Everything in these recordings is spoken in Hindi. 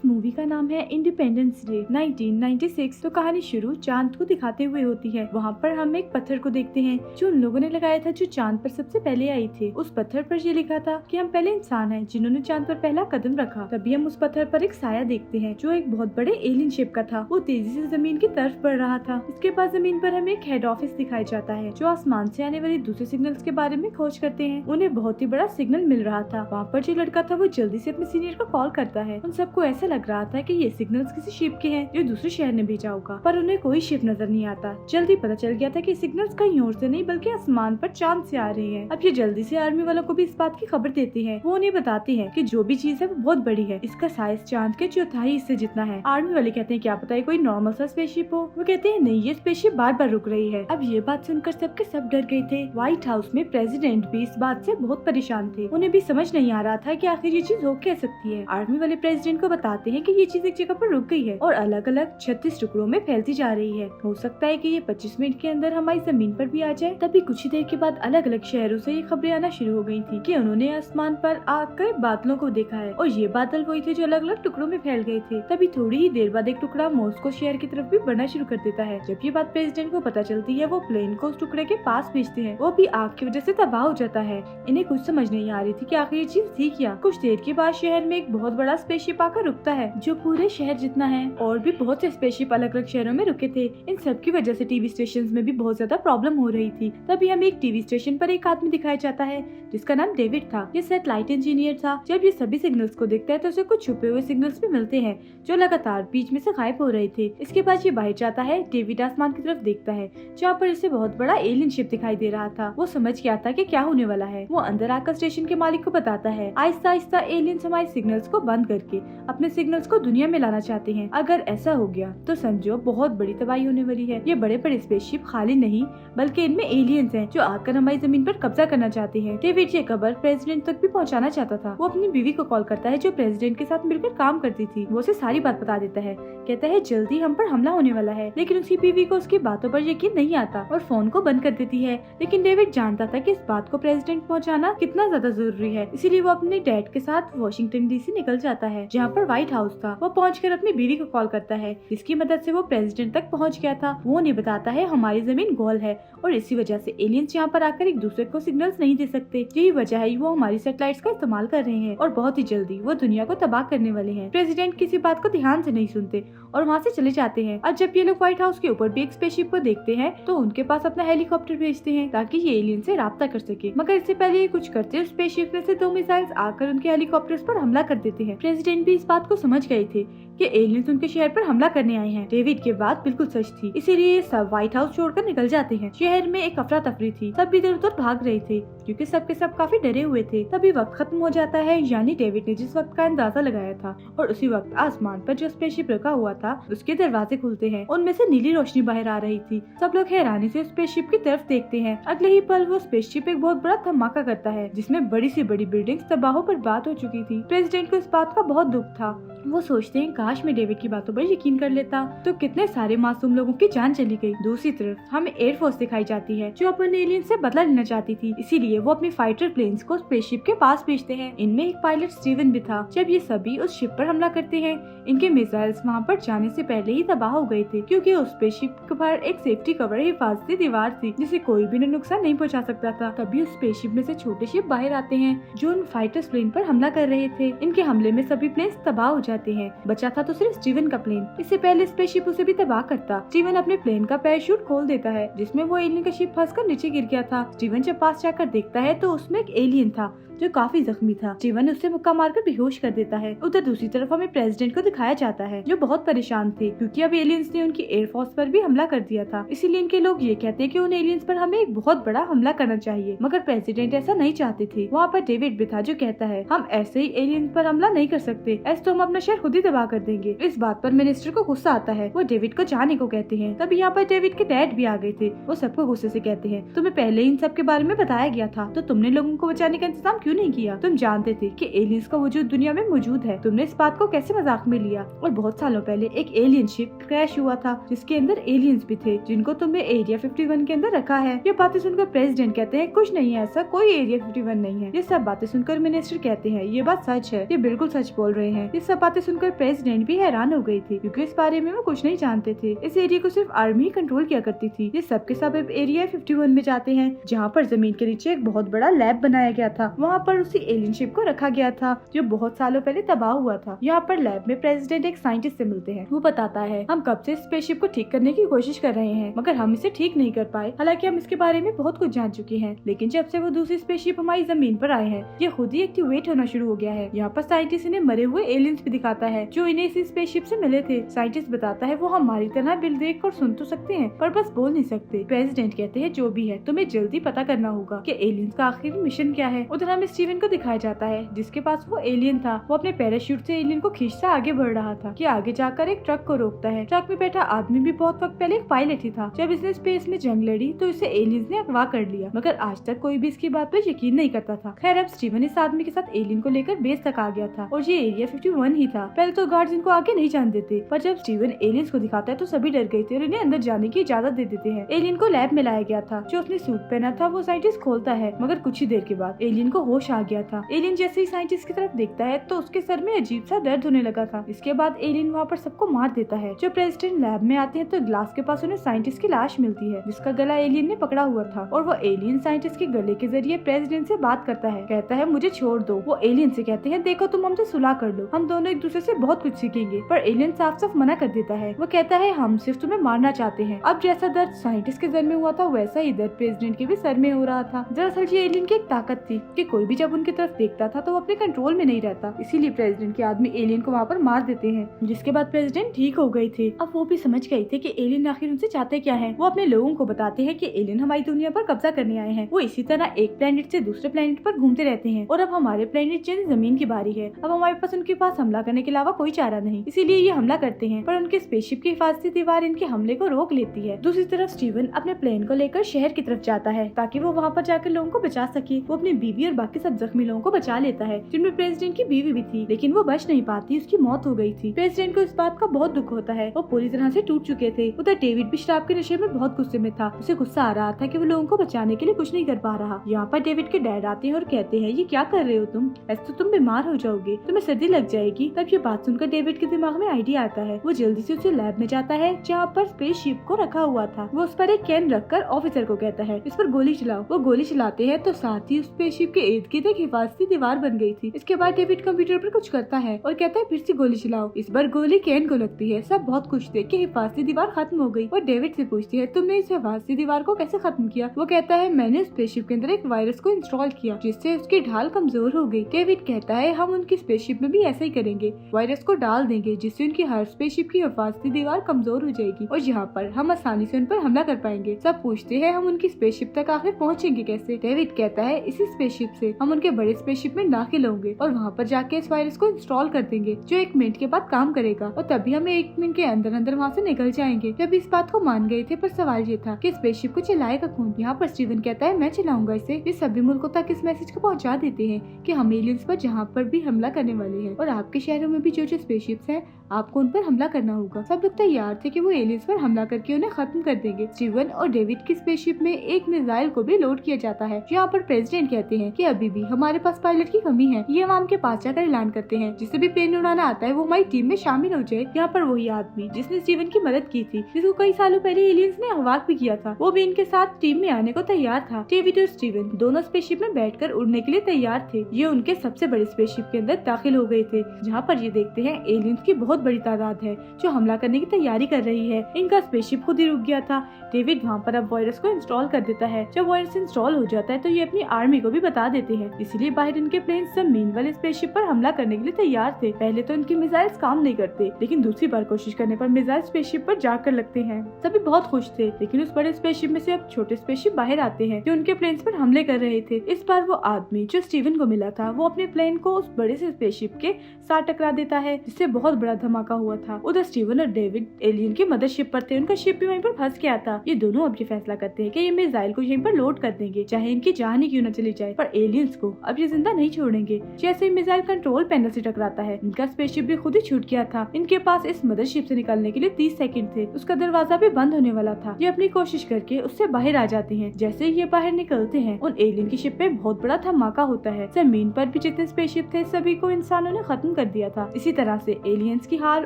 मूवी का नाम है इंडिपेंडेंस डे 1996। तो कहानी शुरू चांद को दिखाते हुए होती है। वहाँ पर हम एक पत्थर को देखते हैं जो उन लोगों ने लगाया था जो चांद पर सबसे पहले आई थे। उस पत्थर पर ये लिखा था कि हम पहले इंसान हैं जिन्होंने चांद पर पहला कदम रखा। तभी हम उस पत्थर पर एक साया देखते हैं जो एक बहुत बड़े एलियन शिप का था। वो तेजी से जमीन की तरफ बढ़ रहा था। इसके बाद जमीन पर हमें एक हेड ऑफिस दिखाया जाता है जो आसमान से आने वाले दूसरे सिग्नल्स के बारे में खोज करते हैं। उन्हें बहुत ही बड़ा सिग्नल मिल रहा था। वहाँ पर जो लड़का था वो जल्दी से अपने सीनियर को कॉल करता है। उन सबको ऐसा लग रहा था कि ये सिग्नल्स किसी शिप के हैं जो दूसरे शहर ने भेजा होगा, पर उन्हें कोई शिप नजर नहीं आता। जल्दी पता चल गया था कि सिग्नल्स कहीं और से नहीं बल्कि आसमान पर चांद से आ रहे हैं। अब ये जल्दी से आर्मी वालों को भी इस बात की खबर देते हैं। वो उन्हें बताते हैं कि जो भी चीज है वो बहुत बड़ी है। इसका साइज चांद के चौथाई हिस्से जितना है। आर्मी वाले कहते हैं क्या पता है कोई नॉर्मल सा स्पेसशिप हो। वो कहते हैं नहीं, ये स्पेसशिप बार बार रुक रही है। अब ये बात सुनकर सबके सब डर गए थे। व्हाइट हाउस में प्रेसिडेंट भी इस बात से बहुत परेशान थे। उन्हें भी समझ नहीं आ रहा था कि आखिर ये चीज हो क्या सकती है। आर्मी वाले प्रेसिडेंट को बताते हैं कि ये चीज एक जगह पर रुक गई है और अलग अलग 36 टुकड़ों में फैलती जा रही है। हो सकता है कि ये 25 मिनट के अंदर हमारी जमीन पर भी आ जाए। तभी कुछ ही देर के बाद अलग अलग शहरों से ये खबरें आना शुरू हो गई थी कि उन्होंने आसमान पर आकर बादलों को देखा है और ये बादल वही थे जो अलग अलग टुकड़ों में फैल गए थे। तभी थोड़ी ही देर बाद एक टुकड़ा मॉस्को शहर की तरफ भी बढ़ना शुरू कर देता है। जब ये बात प्रेसिडेंट को पता चलती है वो प्लेन को उस टुकड़े के पास भेजते हैं। वो भी आग की वजह से तबाह हो जाता है। इन्हें कुछ समझ नहीं आ रही थी कि आखिर ये चीज थी क्या। कुछ देर के बाद शहर में एक बहुत बड़ा स्पेसशिप आकर रुकता है जो पूरे शहर जितना है और भी बहुत से स्पेसशिप अलग अलग शहरों में रुके थे। इन सब की वजह से टीवी स्टेशन में भी बहुत ज्यादा प्रॉब्लम हो रही थी। तभी हमें एक टीवी स्टेशन पर एक आदमी दिखाया जाता है जिसका नाम डेविड था। ये सैटेलाइट इंजीनियर था। जब ये सभी सिग्नल्स को देखता है तो उसे कुछ छुपे हुए सिग्नल्स भी मिलते हैं जो लगातार बीच में से गायब हो रहे थे। इसके बाद ये बाहर जाता है। डेविड आसमान की तरफ देखता है जहाँ पर इसे बहुत बड़ा एलियन शिप दिखाई दे रहा था। वो समझ गया था कि क्या होने वाला है। वो अंदर आकर स्टेशन के मालिक को बताता है आहिस्ता आहिस्ता एलियंस हमारे सिग्नल्स को बंद करके अपने सिग्नल्स को दुनिया में लाना चाहते हैं। अगर ऐसा हो गया तो समझो बहुत बड़ी तबाही होने वाली है। ये बड़े बड़े स्पेसशिप खाली नहीं बल्कि इनमें एलियंस हैं जो आकर हमारी जमीन पर कब्जा करना चाहते हैं। डेविड ये खबर प्रेसिडेंट तक भी पहुंचाना चाहता था। वो अपनी बीवी को कॉल करता है जो प्रेसिडेंट के साथ मिलकर काम करती थी। वो उसे सारी बात बता देता है। कहता है जल्दी हम पर हमला होने वाला है। लेकिन उसकी बीवी को उसकी बातों पर यकीन नहीं आता और फोन को बंद कर देती है। लेकिन डेविड जानता था कि इस बात को प्रेसिडेंट पहुंचाना कितना ज्यादा जरूरी है, इसीलिए वो अपने डैड के साथ वॉशिंगटन डीसी निकल जाता है जहाँ पर व्हाइट हाउस था। वो पहुंचकर अपनी बीवी को कॉल करता है जिसकी मदद से वो प्रेसिडेंट तक पहुंच गया था। वो उन्हें बताता है हमारी जमीन गोल है और इसी वजह से एलियंस यहाँ पर आकर एक दूसरे को सिग्नल्स नहीं दे सकते। यही वजह है वो हमारी सैटेलाइट्स का इस्तेमाल कर रहे हैं और बहुत ही जल्दी वो दुनिया को तबाह करने वाले हैं। प्रेसिडेंट किसी बात को ध्यान से नहीं सुनते और वहाँ से चले जाते हैं। और जब ये लोग व्हाइट हाउस के ऊपर भी एक स्पेसशिप को देखते हैं तो उनके पास अपना हेलीकॉप्टर भेजते हैं ताकि ये एलियन से राब्ता कर सके। मगर इससे पहले ये कुछ करते स्पेसशिप में से 2 मिसाइल्स आकर उनके हेलीकॉप्टर्स पर हमला कर देते हैं। प्रेसिडेंट भी इस बात को समझ गए थे कि एलियंस उनके शहर पर हमला करने आए हैं। डेविड की बात बिल्कुल सच थी, इसीलिए सब व्हाइट हाउस छोड़कर निकल जाते हैं। शहर में एक अफरा तफरी थी। सब इधर उधर भाग रहे थे क्योंकि सबके सब काफी डरे हुए थे। तभी वक्त खत्म हो जाता है, यानी डेविड ने जिस वक्त का अंदाजा लगाया था और उसी वक्त आसमान पर जो स्पेसशिप रखा हुआ था उसके दरवाजे खुलते हैं। उनमें से नीली रोशनी बाहर आ रही थी। सब लोग हैरानी से स्पेसशिप की तरफ देखते हैं। अगले ही पल वो स्पेसशिप एक बहुत बड़ा धमाका करता है जिसमें बड़ी से बड़ी बिल्डिंग्स तबाह बर्बाद हो चुकी थी। प्रेसिडेंट को इस बात का बहुत दुख था। वो सोचते हैं काश मैं डेविड की बातों पर यकीन कर लेता तो कितने सारे मासूम लोगों की जान चली गई। दूसरी तरफ हमें एयरफोर्स दिखाई जाती है जो अपन एलियन से बदला लेना चाहती थी, इसीलिए वो अपने फाइटर प्लेन्स को स्पेसशिप के पास भेजते हैं। इनमें एक पायलट स्टीवन भी था। जब ये सभी उस शिप पर हमला करते हैं इनके मिसाइल्स वहाँ पर जाने से पहले ही तबाह हो गए थे क्योंकि उस स्पेसशिप पर एक सेफ्टी कवर हिफाजती दीवार थी जिसे कोई भी नुकसान नहीं पहुँचा सकता था। तभी उस स्पेसशिप में से छोटे शिप बाहर आते हैं जो उन फाइटर्स प्लेन पर हमला कर रहे थे। इनके हमले में सभी प्लेन तबाह हो जाते हैं। बचा था तो सिर्फ स्टीवन का प्लेन। इससे पहले स्पेसशिप उसे भी तबाह करता। स्टीवन अपने प्लेन का पैराशूट खोल देता है जिसमें वो एलियन का शिप फंसकर नीचे गिर गया था। स्टीवन जब पास जाकर देखता है तो उसमें एक एलियन था जो काफी जख्मी था। स्टीवन उससे मुक्का मारकर बेहोश कर देता है। उधर दूसरी तरफ हमें प्रेसिडेंट को दिखाया जाता है जो बहुत परेशान थे क्योंकि अब एलियंस ने उनकी एयरफोर्स पर भी हमला कर दिया था। इसीलिए इनके लोग ये कहते हैं कि उन एलियंस पर हमें एक बहुत बड़ा हमला करना चाहिए, मगर प्रेसिडेंट ऐसा नहीं चाहते थे। वहाँ पर डेविड भी था जो कहता है हम ऐसे ही एलियंस पर हमला नहीं कर सकते, ऐसे तो हम अपना शहर खुद ही तबाह कर देंगे। इस बात पर मिनिस्टर को गुस्सा आता है। वो डेविड को जाने को कहते हैं। तभी यहाँ पर डेविड के डैड भी आ गए थे। वो सबको गुस्से से कहते हैं तुम्हें पहले इन सब के बारे में बताया गया था तो तुमने लोगों को बचाने का इंतजाम क्यों नहीं किया। तुम जानते थे कि एलियंस का वजूद दुनिया में मौजूद है, तुमने इस बात को कैसे मजाक में लिया। और बहुत सालों पहले एक एलियन शिप क्रैश हुआ था जिसके अंदर एलियंस भी थे जिनको तुमने एरिया 51 के अंदर रखा है। ये बातें सुनकर प्रेसिडेंट कहते हैं कुछ नहीं है, ऐसा कोई एरिया 51 नहीं है। ये सब बातें सुनकर मिनिस्टर कहते हैं ये बात सच है, ये बिल्कुल सच बोल रहे हैं। ये सब बातें सुनकर प्रेसिडेंट भी हैरान हो गई थी, क्योंकि इस बारे में वो कुछ नहीं जानते थे। इस एरिया को सिर्फ आर्मी ही कंट्रोल किया करती थी। ये सब के सब एरिया 51 में जाते हैं, जहाँ पर जमीन के नीचे एक बहुत बड़ा लैब बनाया गया था। वहाँ पर उसी एलियन शिप को रखा गया था जो बहुत सालों पहले तबाह हुआ था। यहाँ पर लैब में प्रेसिडेंट एक साइंटिस्ट से मिलते हैं। वो बताता है, हम कब से स्पेसशिप को ठीक करने की कोशिश कर रहे हैं, मगर हम इसे ठीक नहीं कर पाए। हालांकि हम इसके बारे में बहुत कुछ जान चुके हैं, लेकिन जब से वो दूसरी स्पेसशिप हमारी जमीन पर आए हैं, ये खुद ही एक्टिवेट होना शुरू हो गया है। यहाँ पर साइंटिस्ट इन्हें मरे हुए एलियंस भी दिखाता है जो इन्हें इसी स्पेसशिप से मिले थे। साइंटिस्ट बताता है वो हमारी तरह बिल देख कर सुन तो सकते हैं, पर बस बोल नहीं सकते। प्रेसिडेंट कहते हैं जो भी है तुम्हें जल्दी पता करना होगा कि एलियंस का आखिरी मिशन क्या है। उधर हमें स्टीवन को दिखाया जाता है जिसके पास वो एलियन था। वो अपने पैराशूट से एलियन को खींचता आगे बढ़ रहा था कि आगे जाकर एक ट्रक को रोकता है। ट्रक में बैठा आदमी भी बहुत वक्त पहले एक पायलट ही था। जब इसने स्पेस में जंग लड़ी तो इसे एलियंस ने अगवा कर लिया, मगर आज तक कोई भी इसकी बात पर यकीन नहीं करता था। खैर अब स्टीवन इस आदमी के साथ एलियन को लेकर बेस तक आ गया था और ये एरिया 51 ही था। पहले तो गार्ड्स इनको आगे नहीं जाने देते, पर जब स्टीवन एलियंस को दिखाता है तो सभी डर गए थे और इन्हें अंदर जाने की इजाजत दे देते हैं। एलियन को लैब में लाया गया था। जो उसने सूट पहना था वो साइंटिस्ट खोलता है, मगर कुछ ही देर के बाद एलियन को होश आ गया था। एलियन जैसे ही साइंटिस्ट की तरफ देखता है तो उसके सर में अजीब सा दर्द होने लगा था। इसके बाद एलियन वहाँ पर सबको मार देता है। जब प्रेसिडेंट लैब में आते हैं तो ग्लास के पास उन्हें साइंटिस्ट की लाश मिलती है जिसका गला एलियन ने पकड़ा हुआ था, और वो एलियन साइंटिस्ट के गले के जरिए प्रेसिडेंट से बात करता है। कहता है मुझे छोड़ दो। वो एलियन से कहते हैं देखो तुम हमसे सुलह कर लो, हम दोनों एक दूसरे से बहुत कुछ सीखेंगे। पर एलियन साफ साफ मना कर देता है। वो कहता है हम सिर्फ तुम्हें मारना चाहते हैं। अब जैसा दर्द साइंटिस्ट के सर में हुआ था वैसा ही दर्द प्रेसिडेंट के भी सर में हो रहा था। दरअसल ये एलियन की एक ताकत थी कि कोई भी जब उनकी तरफ देखता था तो वो अपने कंट्रोल में नहीं रहता, इसीलिए प्रेसिडेंट के आदमी एलियन को वहाँ पर मार देते हैं, जिसके बाद प्रेसिडेंट ठीक हो गए थे। अब वो भी समझ गए थे कि एलियन आखिर उनसे चाहते क्या है। वो अपने लोगों को बताते हैं कि एलियन हमारी दुनिया पर कब्जा करने आए हैं। वो इसी तरह एक प्लेनेट से दूसरे प्लेनेट पर घूमते रहते हैं और अब हमारे प्लेनेट यानी जमीन की बारी है। अब हमारे पास उनके पास हमला करने के अलावा कोई चारा नहीं, इसीलिए ये हमला करते हैं। पर उनके स्पेसशिप की हिफाजती दीवार इनके हमले को रोक लेती है। दूसरी तरफ स्टीवन अपने प्लेन को लेकर शहर की तरफ जाता है ताकि वो वहाँ पर जाकर लोगों को बचा सके। वो अपनी बीवी और बाकी सब जख्मी लोगों को बचा लेता है, जिनमें प्रेसिडेंट की बीवी भी थी, लेकिन वो बच नहीं पाती, उसकी मौत हो गई थी। प्रेसिडेंट को इस बात का बहुत दुख होता है। वो पूरी तरह से टूट चुके थे। उधर डेविड भी शराब के नशे में बहुत गुस्से में था। उसे गुस्सा आ रहा था कि वो लोगों को बचाने के लिए कुछ नहीं कर पा रहा। यहाँ पर डेविड के डैड आते हैं और कहते हैं ये क्या कर रहे हो तुम, ऐसे तो तुम बीमार हो जाओगे, तुम्हें सर्दी लग जाएगी। तब ये बात सुनकर डेविड के दिमाग में आइडिया आता है। वो जल्दी से उसे लैब में जाता है जहाँ पर स्पेसशिप को रखा हुआ था। वो उस पर एक कैन रखकर ऑफिसर को कहता है इस पर गोली चलाओ। वो गोली चलाते हैं तो साथ ही उस स्पेसशिप के इर्द गिर्द एक हिफाजती दीवार बन गई थी। इसके बाद डेविड कंप्यूटर पर कुछ करता है और कहता है फिर से गोली चलाओ। इस बार गोली कैन को लगती है। सब बहुत खुश थे कि हिफाजती दीवार खत्म हो गई। और डेविड से पूछती है तुमने इस हिफाजती दीवार को कैसे खत्म किया। वो कहता है मैंने स्पेसशिप के अंदर एक वायरस को इंस्टॉल किया जिससे उसकी ढाल कमजोर हो गई। डेविड कहता है हम उनकी स्पेसशिप में भी ऐसा ही करेंगे, वायरस को डाल देंगे जिससे उनकी हर स्पेसशिप की हिफाजती दीवार कमजोर हो जाएगी और यहाँ पर हम आसानी से उन पर हमला कर पाएंगे। सब पूछते हैं हम उनकी स्पेसशिप तक आखिर पहुँचेंगे कैसे। डेविड कहता है इसी स्पेसशिप से हम उनके बड़े स्पेसशिप में दाखिल होंगे और वहाँ पर जाके इस वायरस को इंस्टॉल कर देंगे जो 1 मिनट के बाद काम करेगा और तभी हम 1 मिनट के अंदर अंदर वहाँ से निकल जाएंगे। जब इस बात को मान गए थे, पर सवाल ये था कि स्पेसशिप को चलाएगा कौन। यहाँ पर स्टीवन कहता है मैं चलाऊंगा इसे। ये सभी मुल्कों तक इस मैसेज को पहुँचा देते हैं कि हम एलियंस पर जहाँ पर भी हमला करने वाले हैं और आपके शहरों में भी जो जो स्पेसशिप्स हैं आपको उन पर हमला करना होगा। सब लोग तैयार थे कि वो एलियंस पर हमला करके उन्हें खत्म कर देंगे। स्टीवन और डेविड की स्पेसशिप में एक मिसाइल को भी लोड किया जाता है। यहाँ पर प्रेसिडेंट कहते हैं कि अभी भी हमारे पास पायलट की कमी है। ये हम के पास जाकर ऐलान करते हैं जिसे भी प्लेन उड़ाना आता है वो हमारी टीम में शामिल हो जाए। यहाँ पर वही आदमी जिसने स्टीवन की मदद की थी, जिसको कई सालों पहले एलियंस ने अगवा भी किया था, वो भी इनके साथ टीम में आने को तैयार था। डेविड और स्टीवन दोनों स्पेसशिप में बैठकर उड़ने के लिए तैयार थे। ये उनके सबसे बड़े स्पेसशिप के अंदर दाखिल हो गए थे जहाँ पर ये देखते हैं एलियंस की बहुत बड़ी तादाद है जो हमला करने की तैयारी कर रही है। इनका स्पेसशिप खुद ही रुक गया था। डेविड वहाँ पर अब वायरस को इंस्टॉल कर देता है। जब वायरस इंस्टॉल हो जाता है तो ये अपनी आर्मी को भी बता देते हैं, इसलिए बाहर इनके प्लेन जमीन वाले स्पेसशिप पर हमला करने के लिए तैयार थे। पहले तो इनकी मिसाइल्स काम नहीं करते, लेकिन दूसरी बार कोशिश करने पर मिसाइल स्पेसशिप पर जाकर लगते हैं। सभी बहुत खुश थे, लेकिन उस बड़े स्पेसशिप में से अब छोटे स्पेसशिप बाहर आते हैं जो उनके प्लेन्स पर हमले कर रहे थे। इस बार वो आदमी जो स्टीवन को मिला था वो अपने प्लेन को उस बड़े से स्पेसशिप के साथ टकरा देता है जिससे बहुत बड़ा धमाका हुआ था। उधर स्टीवन और डेविड एलियन की मदरशिप पर थे, उनका शिप भी वहीं पर फंस गया था। ये दोनों अब ये फैसला करते हैं कि ये मिसाइल को यहीं पर लोड कर देंगे चाहे इनकी जान ही क्यों न चली जाए, पर एलियंस को अब ये जिंदा नहीं छोड़ेंगे। जैसे ही मिसाइल कंट्रोल पैनल से टकराता है इनका स्पेसशिप भी खुद ही छूट गया था। इनके पास इस मदरशिप से निकलने के लिए 30 सेकंड थे। उसका दरवाजा भी बंद होने वाला था। ये अपनी कोशिश करके उससे बाहर आ जाते हैं। जैसे ही ये बाहर निकलते हैं उन एलियन की शिप पे बहुत बड़ा धमाका होता है। जमीन पर भी जितने स्पेसशिप थे सभी को इंसानों ने खत्म कर कर दिया था। इसी तरह से एलियंस की हार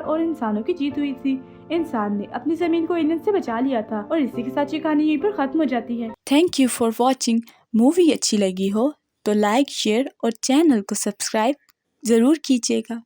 और इंसानों की जीत हुई थी। इंसान ने अपनी जमीन को एलियंस से बचा लिया था और इसी के साथ ये कहानी यहीं पर खत्म हो जाती है। Thank you for watching. Movie अच्छी लगी हो तो लाइक, शेयर और चैनल को सब्सक्राइब जरूर कीजिएगा।